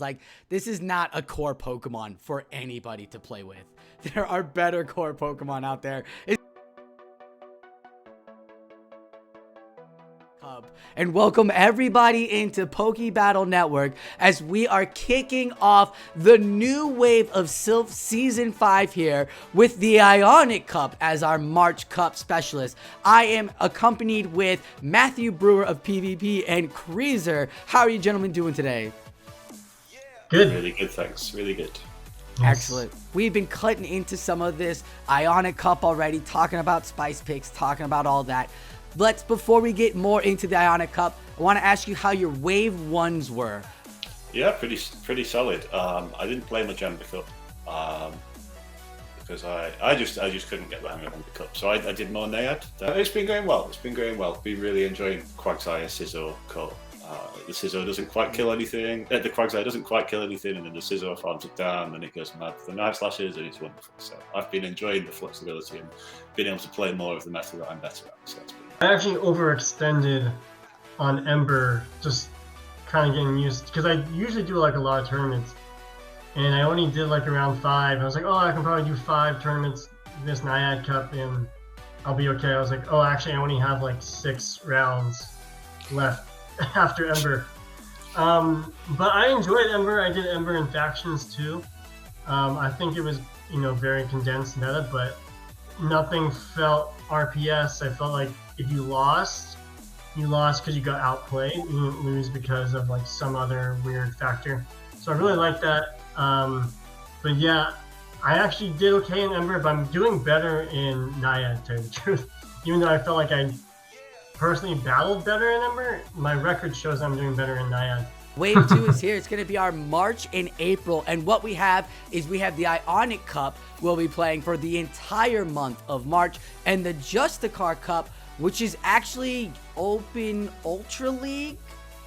Like, this is not a core Pokemon for anybody to play with. There are better core Pokemon out there. And welcome everybody into Poke Battle Network as we are kicking off the new Wave of Silph Season 5 here with the Ionic Cup as our March Cup specialist. I am accompanied with Matthew Brewer of PvP and Kreasor. How are you gentlemen doing today? Good. Really good, thanks. Really good. Excellent. We've been cutting into some of this Ionic Cup already, talking about spice picks, talking about all that. Before we get more into the Ionic Cup, I want to ask you how your Wave 1s were. Yeah, pretty solid. I didn't play much Ember Cup because I just couldn't get the hang of Ember Cup, so I did more Naiad. It's been going well. Been really enjoying Quagsire Scizor Cup. The Scizor doesn't quite kill anything. The Quagsire doesn't quite kill anything, and then the Scizor farms it down, and it goes mad for the Knife Slashes, and it's wonderful. So I've been enjoying the flexibility and being able to play more of the meta that I'm better at. So that's been. I actually overextended on Ember, just kind of getting used, because I usually do like a lot of tournaments, and I only did like around 5. I was like, oh, I can probably do 5 tournaments this Naiad Cup and I'll be okay. I was like, oh, actually I only have like 6 rounds left after Ember. But I enjoyed Ember. I did Ember in factions too. I think it was, very condensed meta, but nothing felt RPS. I felt like if you lost because you got outplayed. You didn't lose because of like some other weird factor. So I really like that. But yeah, I actually did okay in Ember, but I'm doing better in Naiad, to tell you the truth. Even though I felt like I personally battled better in Ember, my record shows I'm doing better in Naiad. Wave 2 is here. It's going to be our March and April. And what we have is we have the Ionic Cup we'll be playing for the entire month of March. And the Justicar Cup, which is actually open Ultra League,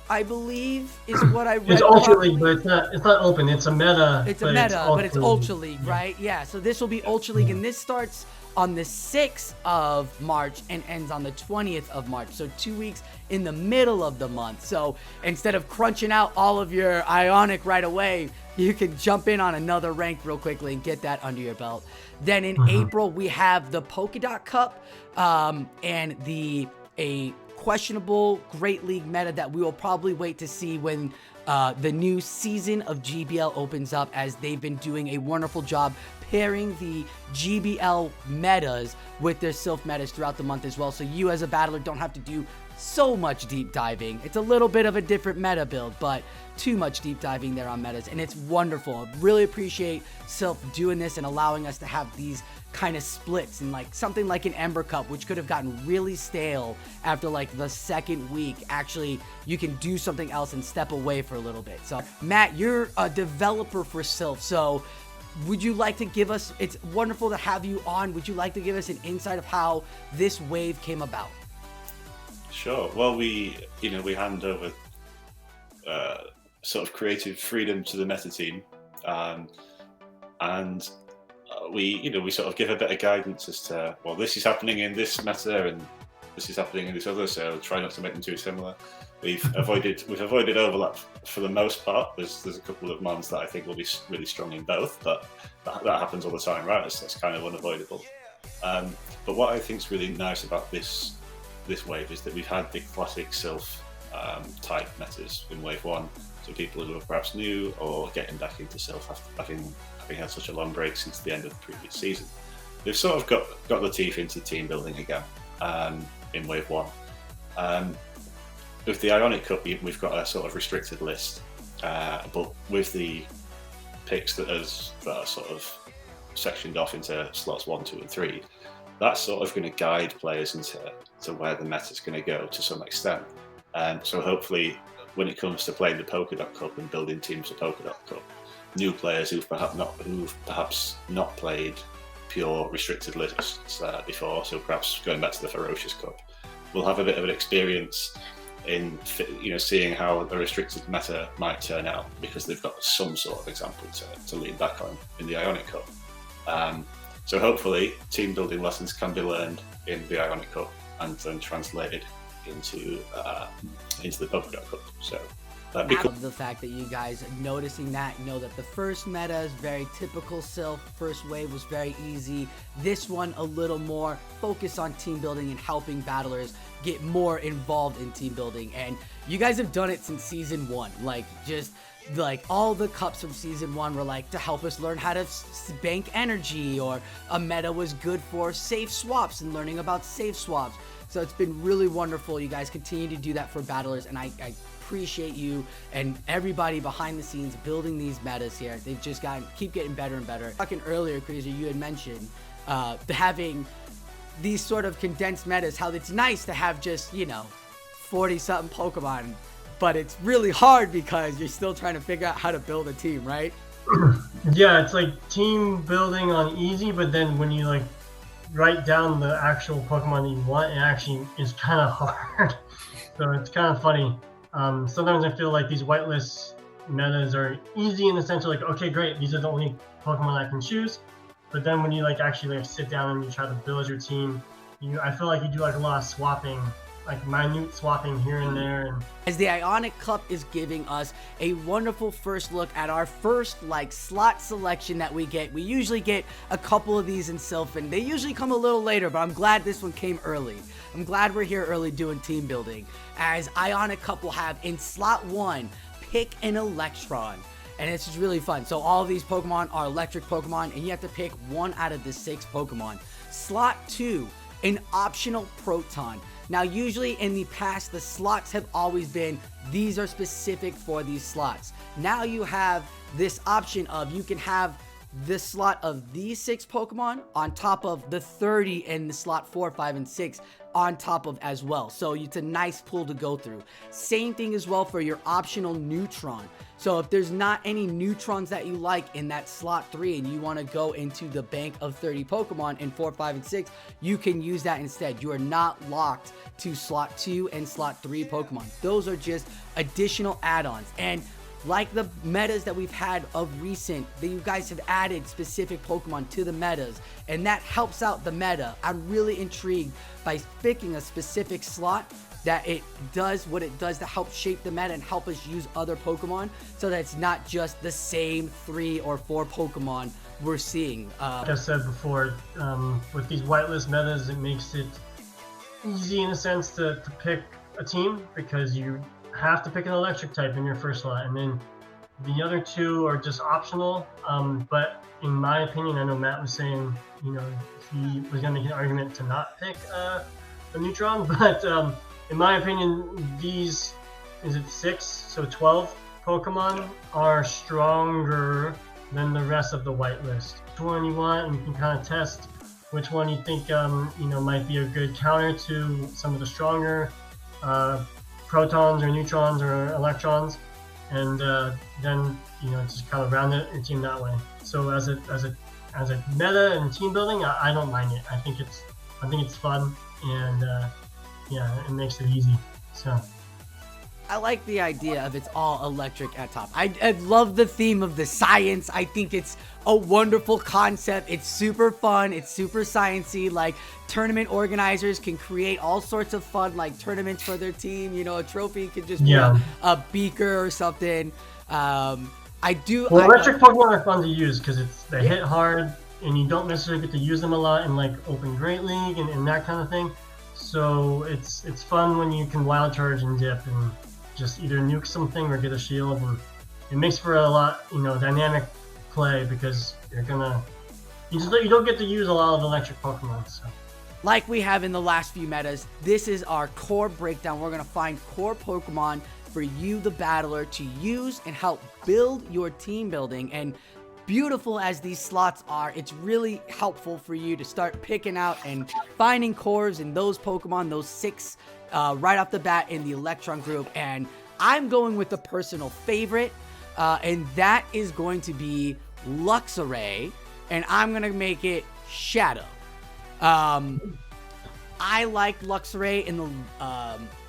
I believe, is what I read. It's Ultra League, but it's not open. It's a meta. It's a meta, but it's Ultra League, right? Yeah, so this will be Ultra League, and this starts on the 6th of March and ends on the 20th of March. So 2 weeks in the middle of the month. So instead of crunching out all of your Ionic right away, you can jump in on another rank real quickly and get that under your belt. Then in April, we have the Polkadot Cup and a questionable Great League meta that we will probably wait to see when the new season of GBL opens up, as they've been doing a wonderful job pairing the GBL metas with their Silph metas throughout the month as well, so you as a battler don't have to do so much deep diving. It's a little bit of a different meta build, but too much deep diving there on metas, and it's wonderful. I really appreciate Silph doing this and allowing us to have these kind of splits, and like something like an Ember Cup, which could have gotten really stale after like the second week. Actually, you can do something else and step away for a little bit. So Matt, you're a developer for Silph, so would you like to give us, it's wonderful to have you on, would you like to give us an insight of how this wave came about? Sure. Well, we hand over sort of creative freedom to the meta team, and we sort of give a bit of guidance as to, well, this is happening in this meta and this is happening in this other, so try not to make them too similar. We've avoided overlap for the most part. There's a couple of mons that I think will be really strong in both, but that happens all the time, right? That's kind of unavoidable. But what I think is really nice about this wave is that we've had the classic Silph type metas in Wave 1, so people who are perhaps new or getting back into Silph after having had such a long break since the end of the previous season. They've sort of got the teeth into team building again in Wave 1. With the Ionic Cup, we've got a sort of restricted list, but with the picks that are sort of sectioned off into slots 1, 2, and 3, that's sort of going to guide players into where the meta's going to go to some extent. So hopefully, when it comes to playing the Polkadot Cup and building teams for Polkadot Cup, new players who've perhaps not played pure restricted lists before, so perhaps going back to the Ferocious Cup, will have a bit of an experience in seeing how a restricted meta might turn out, because they've got some sort of example to lean back on in the Ionic Cup. So hopefully team building lessons can be learned in the Ionic Cup and then translated into the Polkadot Cup. So That'd be I cool. love the fact that you guys are noticing that. Know that the first meta is very typical Silph. First wave was very easy. This one a little more focused on team building and helping battlers get more involved in team building. And you guys have done it since season 1. Like, just like all the cups from season 1 were like to help us learn how to bank energy, or a meta was good for safe swaps and learning about safe swaps. So it's been really wonderful. You guys continue to do that for battlers, and I appreciate you and everybody behind the scenes building these metas here. They've just keep getting better and better. Talking earlier, Kreasor, you had mentioned having these sort of condensed metas, how it's nice to have just, 40 something Pokemon, but it's really hard because you're still trying to figure out how to build a team, right? Yeah, it's like team building on easy, but then when you like write down the actual Pokemon that you want, it actually is kind of hard. So it's kind of funny. Sometimes I feel like these whitelist metas are easy in the sense of like, okay, great, these are the only Pokemon I can choose. But then when you like actually like sit down and you try to build your team, I feel like you do like a lot of swapping, like minute swapping here and there. And as the Ionic Cup is giving us a wonderful first look at our first like slot selection that we get. We usually get a couple of these in Silph, and they usually come a little later, but I'm glad this one came early. I'm glad we're here early doing team building, as Ionic Cup will have in slot 1, pick an Electron. And it's just really fun. So all of these Pokemon are electric Pokemon, and you have to pick 1 out of the 6 Pokemon. Slot 2, an optional Proton. Now, usually in the past, the slots have always been, these are specific for these slots. Now you have this option of, you can have this slot of these 6 Pokemon on top of the 30 in the slot 4, 5, and 6 on top of as well. So it's a nice pool to go through. Same thing as well for your optional Neutron. So if there's not any Neutrons that you like in that slot 3 and you want to go into the bank of 30 Pokemon in 4, 5, and 6, you can use that instead. You are not locked to slot 2 and slot 3 Pokemon. Those are just additional add-ons. And like the metas that we've had of recent, that you guys have added specific Pokemon to the metas, and that helps out the meta. I'm really intrigued by picking a specific slot that it does what it does to help shape the meta and help us use other Pokemon, so that it's not just the same 3 or 4 Pokemon we're seeing. Like I said before, with these whitelist metas, it makes it easy in a sense to pick a team, because you have to pick an electric type in your first slot, and then the other 2 are just optional. But in my opinion, I know Matt was saying, he was going to make an argument to not pick a Neutron, but in my opinion, these, is it 6? So 12 Pokemon are stronger than the rest of the whitelist. Which one you want, and you can kind of test which one you think might be a good counter to some of the stronger Protons or Neutrons or Electrons, and then just kind of round your team that way. So as a meta and team building, I don't mind it. I think it's fun, and it makes it easy. So I like the idea of it's all electric at top. I love the theme of the science. I think it's a wonderful concept. It's super fun. It's super sciencey. Like, tournament organizers can create all sorts of fun, like tournaments for their team. A trophy could just be a beaker or something. Electric Pokemon are fun to use because they hit hard, and you don't necessarily get to use them a lot in like Open Great League and that kind of thing. So it's fun when you can Wild Charge and Dip and just either nuke something or get a shield, and it makes for a lot dynamic play, because you don't get to use a lot of electric Pokemon. So like we have in the last few metas, this is our core breakdown. We're going to find core Pokemon for you, the battler, to use and help build your team building. And beautiful as these slots are, it's really helpful for you to start picking out and finding cores in those Pokemon, those 6 right off the bat in the Electron group. And I'm going with the personal favorite, and that is going to be Luxaray, and I'm going to make it Shadow. I liked Luxaray in the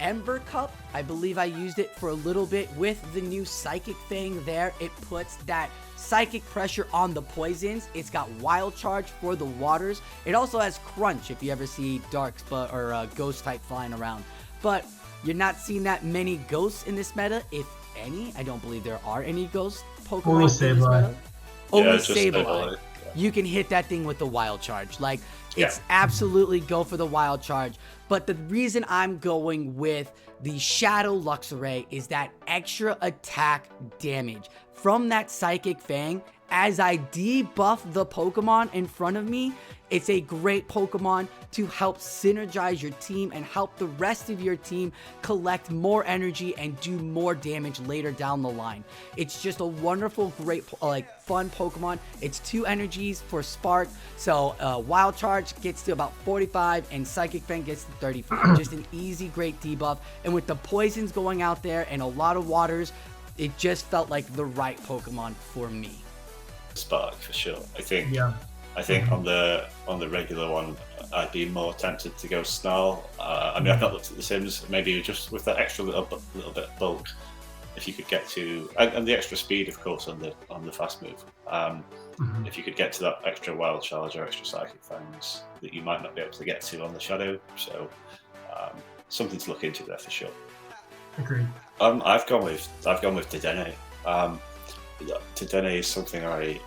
Ember Cup. I believe I used it for a little bit with the new Psychic thing there. It puts that Psychic pressure on the poisons. It's got Wild Charge for the waters. It also has Crunch if you ever see Darks or Ghost type flying around. But you're not seeing that many Ghosts in this meta, if any. I don't believe there are any ghost Pokemon. Only in this Sableye. meta. Only just Sableye. Yeah. You can hit that thing with the Wild Charge. Like, it's absolutely go for the Wild Charge. But the reason I'm going with the Shadow Luxaray is that extra attack damage from that Psychic Fang. As I debuff the Pokemon in front of me, it's a great Pokemon to help synergize your team and help the rest of your team collect more energy and do more damage later down the line. It's just a wonderful, great, fun Pokemon. It's 2 energies for Spark, so Wild Charge gets to about 45 and Psychic Fang gets to 35. Just an easy, great debuff. And with the poisons going out there and a lot of waters, it just felt like the right Pokemon for me. Spark for sure. I think Mm-hmm. on the regular one, I'd be more tempted to go Snarl. I mean, I've not looked at the Sims. Maybe just with that extra little bit of bulk, if you could get to, and the extra speed, of course, on the fast move. If you could get to that extra Wild Charge or extra Psychic Fangs that you might not be able to get to on the Shadow. So something to look into there for sure. Agreed. I've gone with Dedenne. Dedenne is something I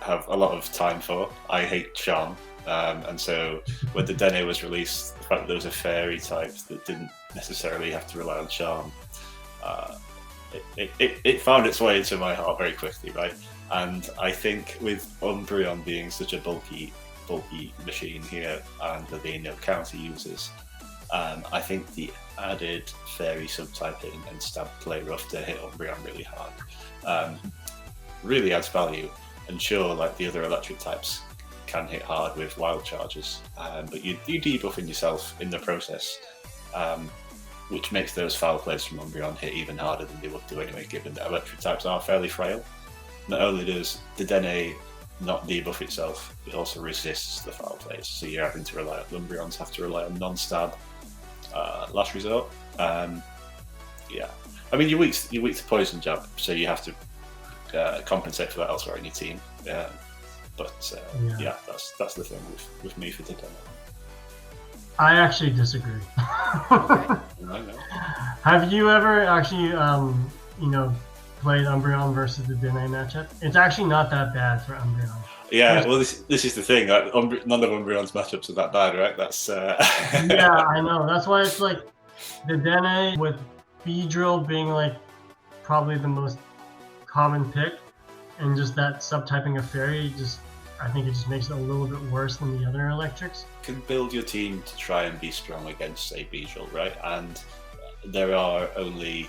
have a lot of time for. I hate Charm, and so when Dedenne was released, the fact that there was a fairy type that didn't necessarily have to rely on Charm, it found its way into my heart very quickly, right? And I think with Umbreon being such a bulky machine here, and there being no counter users, I think the added fairy subtyping and stab play rough to hit Umbreon really hard really adds value. And sure, like the other electric types can hit hard with wild charges, but you debuffing yourself in the process, which makes those foul plays from Umbreon hit even harder than they would do anyway, given that electric types are fairly frail. Not only does Dedenne not debuff itself, it also resists the foul plays, so you're having to rely on Umbreons have to rely on non-stab last resort. Yeah, I mean you're weak to poison jab, so you have to compensate for that elsewhere in your team. Yeah, that's the thing with me for Dedenne. I actually disagree. I know. Have you ever actually, played Umbreon versus the Dedenne matchup? It's actually not that bad for Umbreon. Yeah, well, this is the thing. Like, none of Umbreon's matchups are that bad, right? That's. Yeah, I know. That's why it's like Dedenne with Beedrill being like probably the most common pick, and just that subtyping of fairy, I think it just makes it a little bit worse than the other electrics. You can build your team to try and be strong against, say, Beedrill, right? And there are only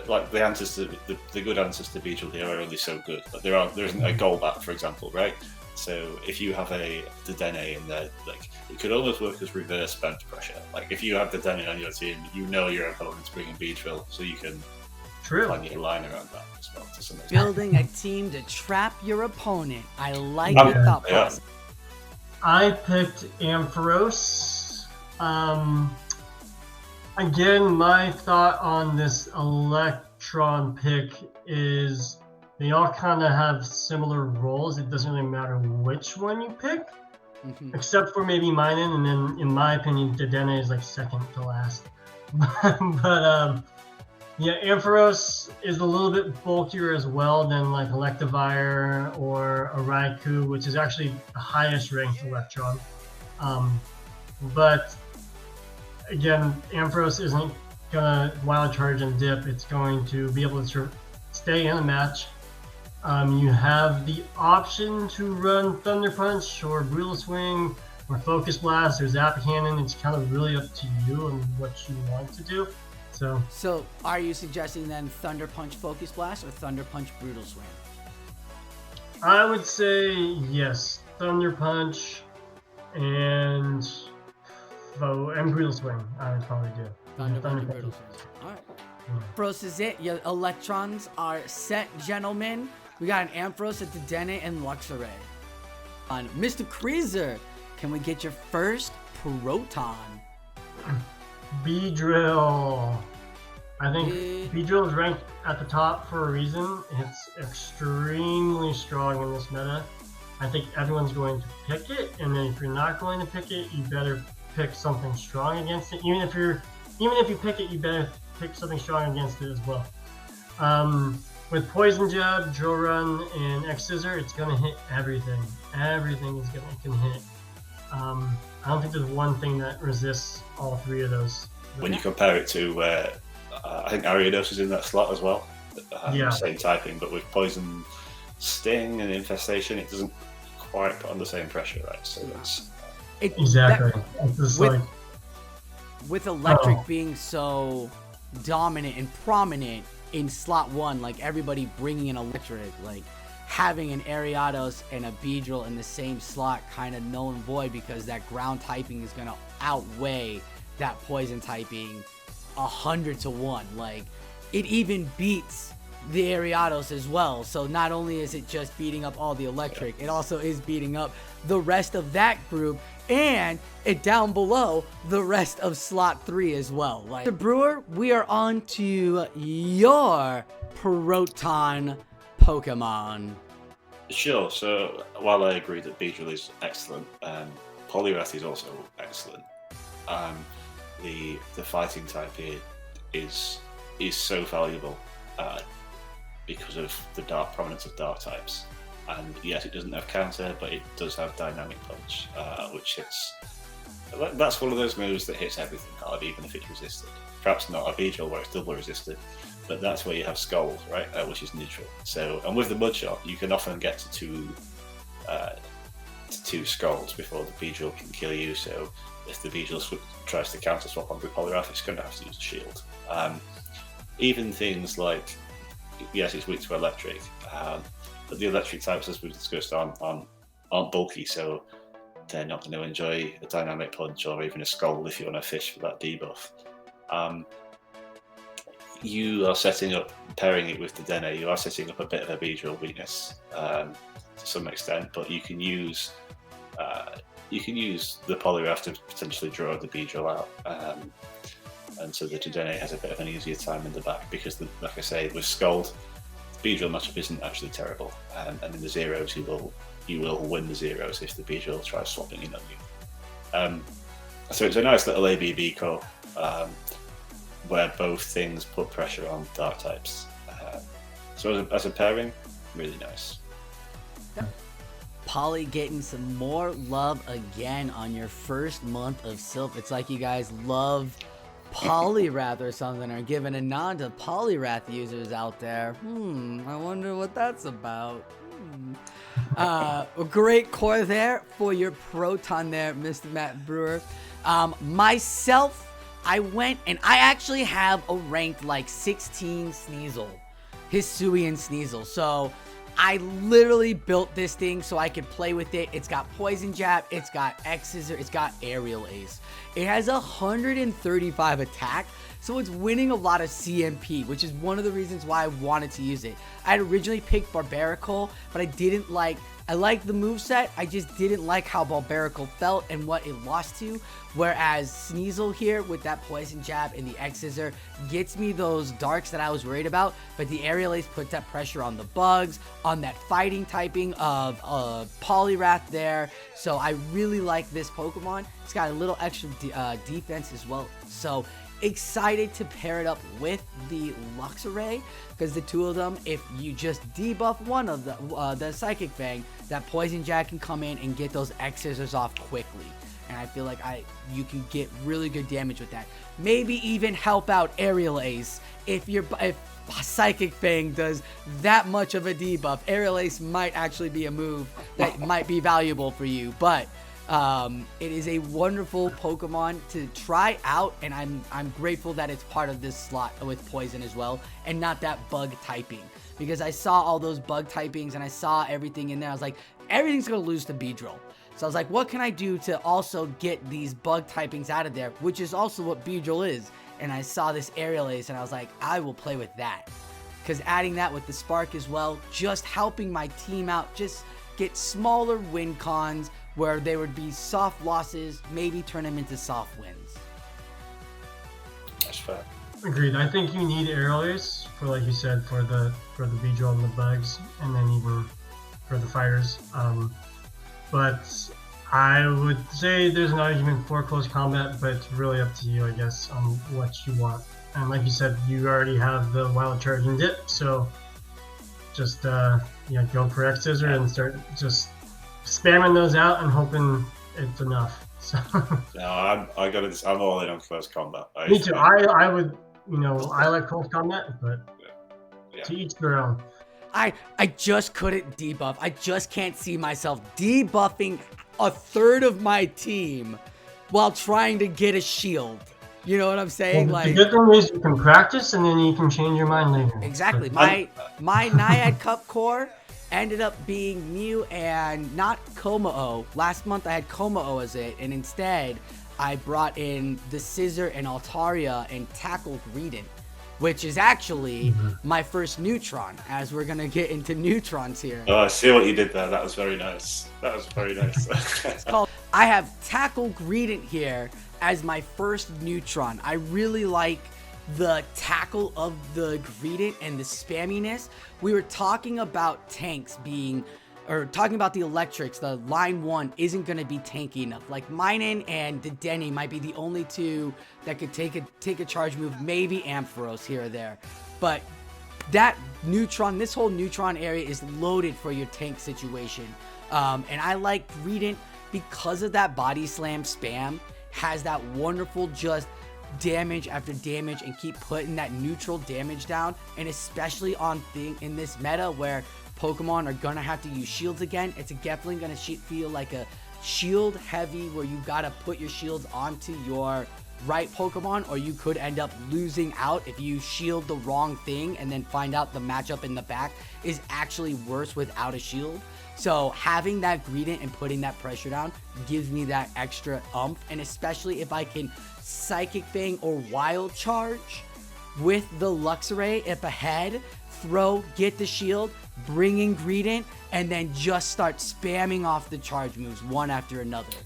like the answers to the good answers to Beedrill here are only so good. But there isn't a Golbat, for example, right? So if you have a Dedenne in there, like it could almost work as reverse bench pressure. Like if you have Dedenne on your team, you know your opponent's bringing Beedrill, so you can plan your line around that as well. To some extent. Building a team to trap your opponent. I like the thought process. I picked Ampharos. Again, my thought on this Electron pick is they all kind of have similar roles. It doesn't really matter which one you pick, except for maybe Minun, and then in my opinion, Dedenne is like second to last. But yeah, Ampharos is a little bit bulkier as well than like Electivire or a Raikou, which is actually the highest ranked Electron. But again, Ampharos isn't gonna wild charge and dip. It's going to be able to stay in a match. You have the option to run Thunder Punch or Brutal Swing or Focus Blast or Zap Cannon. It's kind of really up to you and what you want to do. So are you suggesting then Thunder Punch Focus Blast or Thunder Punch Brutal Swing? I would say yes, Thunder Punch and Brutal Swing. I would probably do. Thunder Punch Brutal Swing. All right. Ampharos is it. Your electrons are set, gentlemen. We got an Ampharos, a Dedenne, and Luxaray. On Mr. Kreasor, can we get your first Proton? Beedrill. I think Beedrill is ranked at the top for a reason. It's extremely strong in this meta. I think everyone's going to pick it, and then if you're not going to pick it, you better pick something strong against it. Even if you pick it, you better pick something strong against it as well. With Poison Jab, Drill Run, and X Scissor, it's gonna hit everything. Everything is gonna hit. I don't think there's one thing that resists all three of those. When you compare it to, I think Ariados is in that slot as well. Yeah. Same typing, but with Poison, Sting, and Infestation, it doesn't quite put on the same pressure, right? So that's exactly. It's just with Electric being so dominant and prominent in slot 1, like everybody bringing in Electric, like having an Ariados and a Beedrill in the same slot kind of null and void, because that ground typing is going to outweigh that poison typing 100 to 1. Like, it even beats the Ariados as well. So not only is it just beating up all the Electric, it also is beating up the rest of that group, and it down below the rest of slot 3 as well. Like, the Brewer, we are on to your Proton Pokemon. Sure. So while I agree that Beedrill is excellent, Poliwrath is also excellent. The fighting type here is so valuable because of the prominence of dark types. And yes, it doesn't have counter, but it does have dynamic punch, which hits. That's one of those moves that hits everything hard, even if it's resisted. Perhaps not a Beedrill where it's double resisted, but that's where you have Scald, right, which is neutral. So, and with the Mudshot, you can often get to two Scalds before the Beedrill can kill you. So, if the Beedrill tries to counter swap on the Poliwrath, it's going to have to use a shield. Even things like, yes, it's weak to Electric, but the Electric types, as we've discussed, aren't bulky, so they're not going to enjoy a dynamic punch or even a Scald if you want to fish for that debuff. You are setting up, pairing it with the Dedenne, you are setting up a bit of a Beedrill weakness to some extent, but you can use the Poliwrath to potentially draw the Beedrill out, and so the Dedenne has a bit of an easier time in the back, because, like I say, with Scald, the Beedrill matchup isn't actually terrible, and in the zeros you will win the zeros if the Beedrill tries swapping in on you. So it's a nice little ABB core, where both things put pressure on dark types. So as a pairing, really nice. Poly getting some more love again on your first month of Silph. It's like you guys love Poliwrath or something, or giving a nod to Poliwrath users out there. I wonder what that's about. A great core there for your Proton there, Mr. Matt Brewer. Myself, I went and I actually have a ranked like 16 Sneasel, Hisuian Sneasel. So I literally built this thing so I could play with it. It's got Poison Jab, it's got X Scissor, it's got Aerial Ace. It has 135 attack, so it's winning a lot of CMP, which is one of the reasons why I wanted to use it. I had originally picked Barbarical, but I liked the moveset, I just didn't like how Barbarical felt and what it lost to, whereas Sneasel here with that Poison Jab and the X Scissor gets me those darks that I was worried about, but the Aerial Ace puts that pressure on the bugs, on that fighting typing of Poliwrath there, so I really like this Pokemon. It's got a little extra defense as well, so excited to pair it up with the Luxaray, because the two of them, if you just debuff one of the Psychic Fang, that Poison Jab can come in and get those X Scissors off quickly, and I feel like you can get really good damage with that. Maybe even help out Aerial Ace if Psychic Fang does that much of a debuff. Aerial Ace might actually be a move that might be valuable for you, but it is a wonderful Pokemon to try out, and I'm grateful that it's part of this slot with Poison as well, and not that bug typing, because I saw all those bug typings and I saw everything in there. I was like, everything's gonna lose to Beedrill. So I was like, what can I do to also get these bug typings out of there, which is also what Beedrill is. And I saw this Aerial Ace and I was like, I will play with that, because adding that with the Spark as well, just helping my team out, just get smaller win cons where there would be soft losses, maybe turn them into soft wins. That's fair. Agreed. I think you need Aerial Ace for, like you said, for the Beedrill and the bugs, and then even for the fighters. But I would say there's an argument for close combat, but it's really up to you, I guess, on what you want And like you said, you already have the wild charge and dip, so just go for X Scissor and start just spamming those out and hoping it's enough. So No, I'm all in on close combat. me too. I would, I like close combat, but Yeah. to each their own. I just couldn't debuff. I just can't see myself debuffing a third of my team while trying to get a shield. You know what I'm saying? Well, the good thing is you can practice and then you can change your mind later. Exactly. But My Naiad Cup core ended up being Mew and not Komao. Last month I had Komao as it, and instead I brought in the Scissor and Altaria and tackled Greedent, which is actually my first Neutron, as we're going to get into Neutrons here. Oh, I see what you did there. That was very nice. That was very nice. It's called, I have Tackle Greedent here as my first Neutron. I really like the tackle of the Greedent and the spamminess. We were talking about tanks talking about the electrics. The line 1 isn't going to be tanky enough. Like Minen and Dedenne might be the only two that could take a charge move, maybe Ampharos here or there. But that Neutron, this whole Neutron area is loaded for your tank situation. And I like Greedent because of that body slam spam, has that wonderful just damage after damage and keep putting that neutral damage down. And especially in this meta where Pokemon are gonna have to use shields again, it's definitely gonna feel like a shield heavy where you gotta put your shields onto your right Pokemon, or you could end up losing out if you shield the wrong thing and then find out the matchup in the back is actually worse without a shield. So having that Greedent and putting that pressure down gives me that extra oomph, and especially if I can Psychic Fang or Wild Charge with the Luxaray up ahead, get the shield, bring in Greedent, and then just start spamming off the charge moves one after another.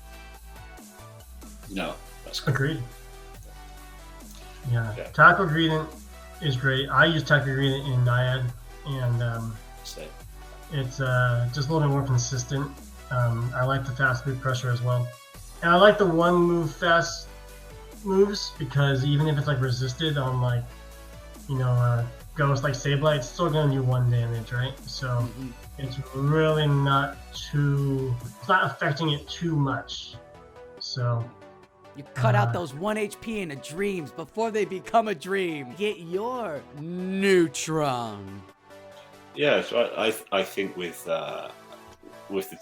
No, that's good. Agreed. Yeah. Tackle Greedent is great. I use Tackle Greedent in Naiad, and it's just a little bit more consistent. I like the fast move pressure as well. And I like the one move fast moves, because even if it's like resisted on like, Ghost like Sableye, it's still gonna do 1 damage, right? So it's really it's not affecting it too much. So you cut out those 1 HP in the dreams before they become a dream. Get your Neutron. Yeah, so I think with the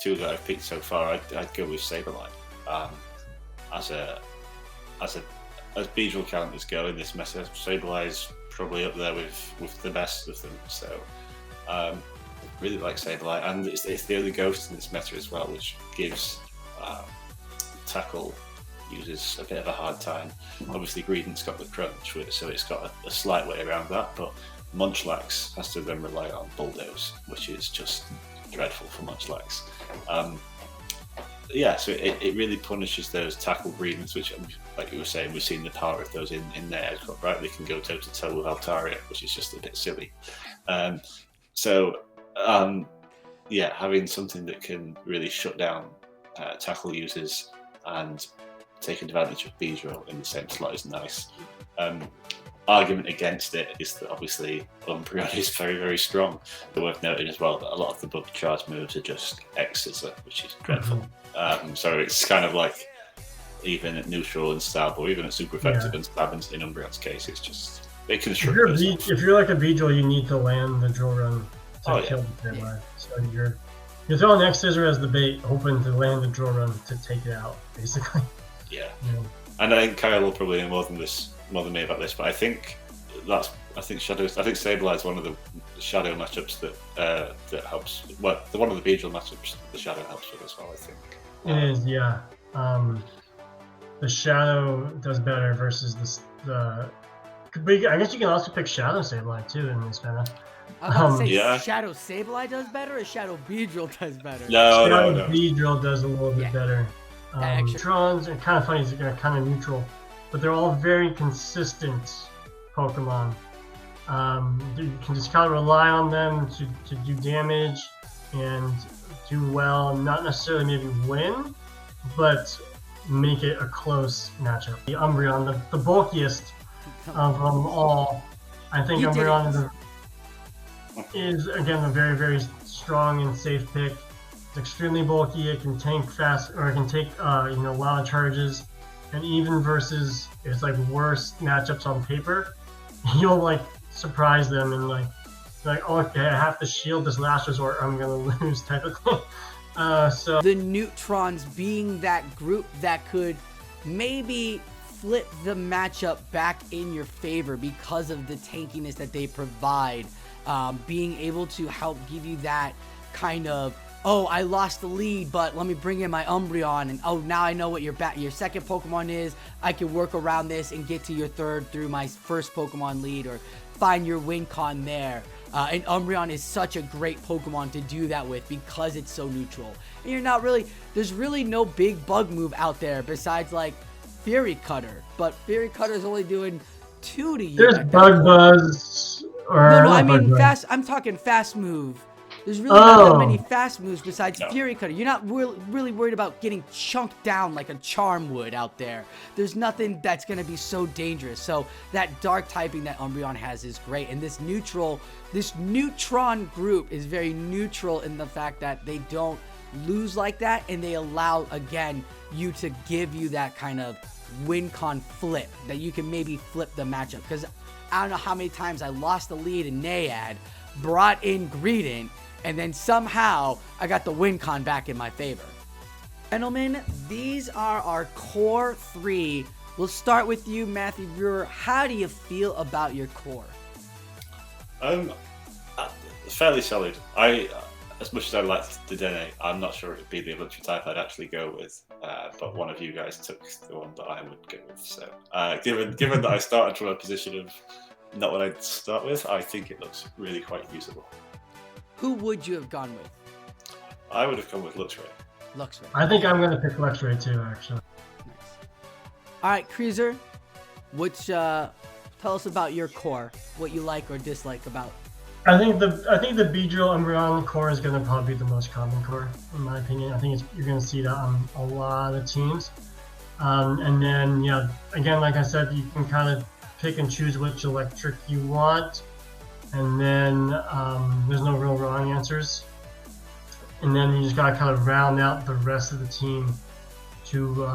two that I've picked so far, I'd go with Sableye. As Beedrill calendars go in this meta, Sableye is probably up there with the best of them. So really like Sableye, and it's the only ghost in this meta as well, which gives tackle users a bit of a hard time. Obviously Greedent's got the crunch, so it's got a slight way around that, but Munchlax has to then rely on Bulldoze, which is just dreadful for Munchlax. So it really punishes those tackle Greedents, which, like you were saying, we've seen the power of those in there, right? They can go toe to toe with Altaria, which is just a bit silly. Having something that can really shut down tackle users and take advantage of Beedrill in the same slot is nice. Argument against it is that obviously Umbreon is very, very strong. But worth noting as well that a lot of the bug charge moves are just X Scissor, which is dreadful. So it's kind of like, even at neutral and stab, or even at super effective and stab in Umbreon's case, it's just, it can shrug. If you're like a Beedrill, you need to land the drill run to kill the Sableye. So you're throwing X Scissor as the bait, hoping to land the drill run to take it out, basically. Yeah. And I think Kyle will probably know more than me about this, but I think Sableye is one of the Shadow matchups that helps. Well, one of the Beedrill matchups the Shadow helps with as well, I think. It is, yeah. The Shadow does better versus I guess you can also pick Shadow Sableye too in this meta. I was about to say Shadow Sableye does better, or Shadow Beedrill does better? No. Beedrill does a little bit better. Neutrons are kind of funny, they're kind of neutral, but they're all very consistent Pokemon. You can just kind of rely on them to do damage and do well, not necessarily maybe win, but make it a close matchup. The Umbreon, the bulkiest of them all. I think You did it. Umbreon is again a very, very strong and safe pick. It's extremely bulky. It can tank fast, or it can take wild charges, and even versus its like worst matchups on paper, you'll like surprise them and like oh, okay, I have to shield this last resort, I'm gonna lose type of thing. So the neutrons being that group that could maybe flip the matchup back in your favor because of the tankiness that they provide, being able to help give you that kind of, oh, I lost the lead, but let me bring in my Umbreon, and oh, now I know what your second Pokemon is. I can work around this and get to your third through my first Pokemon lead, or find your win con there. And Umbreon is such a great Pokemon to do that with because it's so neutral. And you're not really, there's really no big bug move out there besides like Fury Cutter, but Fury Cutter is only doing 2 to you. There's Bug Buzz, or no, I mean Buzz. fast. I'm talking fast move. There's really not that many fast moves besides Fury Cutter. You're not really worried about getting chunked down like a Charm would out there. There's nothing that's going to be so dangerous. So that dark typing that Umbreon has is great. And this neutron group is very neutral in the fact that they don't lose like that. And they allow, again, you to give you that kind of win con flip that you can maybe flip the matchup. Because I don't know how many times I lost the lead in Nayad, brought in Greedent, and then somehow I got the win con back in my favor. Gentlemen, these are our core 3. We'll start with you, Matthew Brewer. How do you feel about your core? Fairly solid. As much as I liked Dedenne, I'm not sure it would be the evolution type I'd actually go with. But one of you guys took the one that I would go with. So, given that I started from a position of not what I'd start with, I think it looks really quite usable. Who would you have gone with? I would have gone with Luxaray. Luxaray. I think I'm gonna pick Luxaray too, actually. Nice. All right, Kreasor, tell us about your core. What you like or dislike about. I think the Beedrill Umbreon core is gonna probably be the most common core, in my opinion. I think you're gonna see that on a lot of teams. And then again, like I said, you can kind of pick and choose which electric you want. And then there's no real wrong answers. And then you just gotta kind of round out the rest of the team to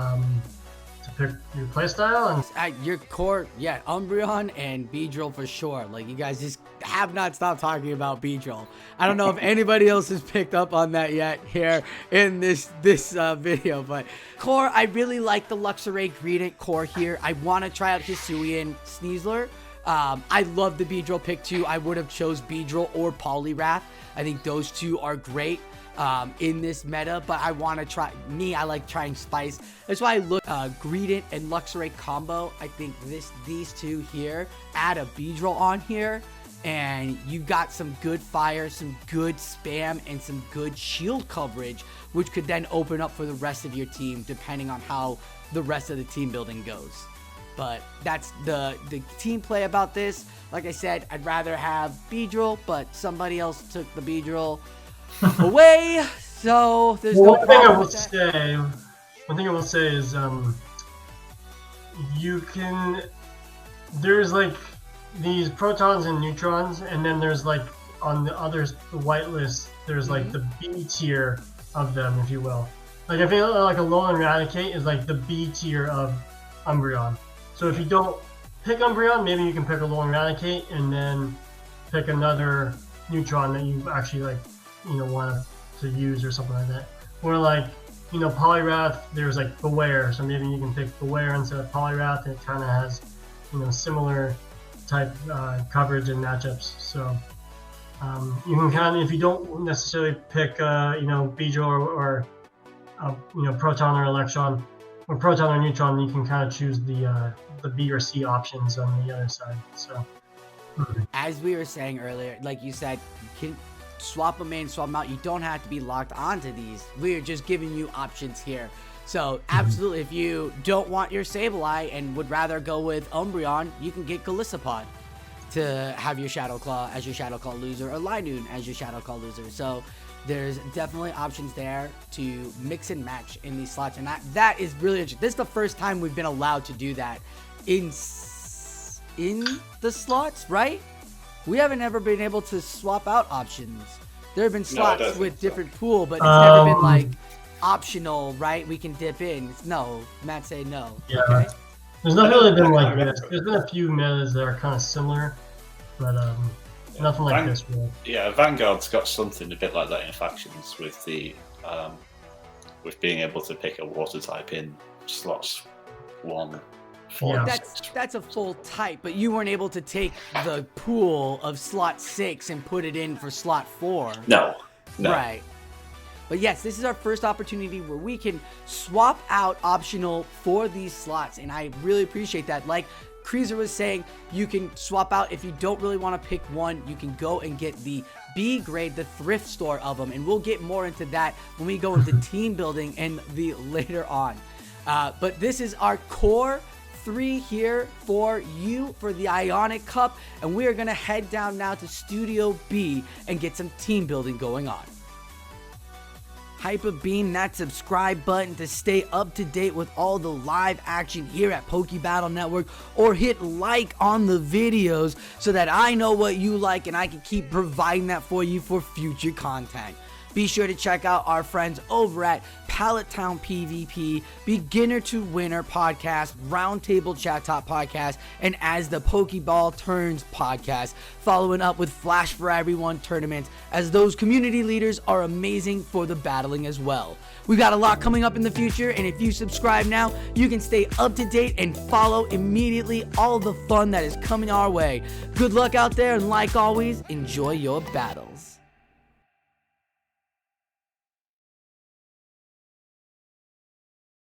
pick your playstyle. At your core, Umbreon and Beedrill for sure. Like, you guys just have not stopped talking about Beedrill. I don't know if anybody else has picked up on that yet here in this video, but core, I really like the Luxaray Greedent core here. I want to try out Hisuian Sneasel. I love the Beedrill pick too. I would have chose Beedrill or Poliwrath. I think those two are great in this meta, but I want to try, I like trying Spice. That's why I look Greedent and Luxaray combo. I think these two here, add a Beedrill on here, and you've got some good fire, some good spam, and some good shield coverage, which could then open up for the rest of your team depending on how the rest of the team building goes. But that's the team play about this. Like I said, I'd rather have Beedrill, but somebody else took the Beedrill away, so there's no problem with that. One thing I will say is there's like these protons and neutrons, and then there's like on the whitelist, there's like the B tier of them, if you will. Like I feel like a Alolan Raticate is like the B tier of Umbreon. So if you don't pick Umbreon, maybe you can pick a Alolan Raticate and then pick another neutron that you actually like, want to use or something like that. Or like, Poliwrath, there's like Beware, so maybe you can pick Beware instead of Poliwrath. It kind of has, similar type coverage and matchups. So you can kind of, if you don't necessarily pick, Beedrill or Proton or Electron, or Proton or Neutron, you can kind of choose the B or C options on the other side. So, as we were saying earlier, like you said, you can swap them in, swap them out. You don't have to be locked onto these. We're just giving you options here. So absolutely, if you don't want your Sableye and would rather go with Umbreon, you can get Golisopod to have your Shadow Claw as your Shadow Claw loser, or Linoon as your Shadow Claw loser. So there's definitely options there to mix and match in these slots, and that is really interesting. This is the first time we've been allowed to do that in in the slots, right? We haven't ever been able to swap out options. There have been slots with different pool, but it's never been like optional, right? We can dip in. No, Matt say no. Yeah. Okay. There's not really been like this. There's been a few metas that are kind of similar, but nothing like this really. Yeah, Vanguard's got something a bit like that in factions with the with being able to pick a water type in slots 1, 4, and 6. That's a full type, but you weren't able to take the pool of slot 6 and put it in for slot 4. No. Right. But yes, this is our first opportunity where we can swap out optional for these slots, and I really appreciate that. Like Kreasor was saying, you can swap out if you don't really want to pick one. You can go and get the B grade, the thrift store of them, and we'll get more into that when we go into team building and the later on. But this is our core 3 here for you for the Ionic Cup, and we are going to head down now to Studio B and get some team building going on. Hyper beam that subscribe button to stay up to date with all the live action here at Battle Network, or hit like on the videos so that I know what you like and I can keep providing that for you for future content. Be sure to check out our friends over at Pallet Town PvP, Beginner to Winner podcast, Roundtable Chat Top podcast, and As the Pokeball Turns podcast, following up with Flash for Everyone tournaments, as those community leaders are amazing for the battling as well. We've got a lot coming up in the future, and if you subscribe now, you can stay up to date and follow immediately all the fun that is coming our way. Good luck out there, and like always, enjoy your battles.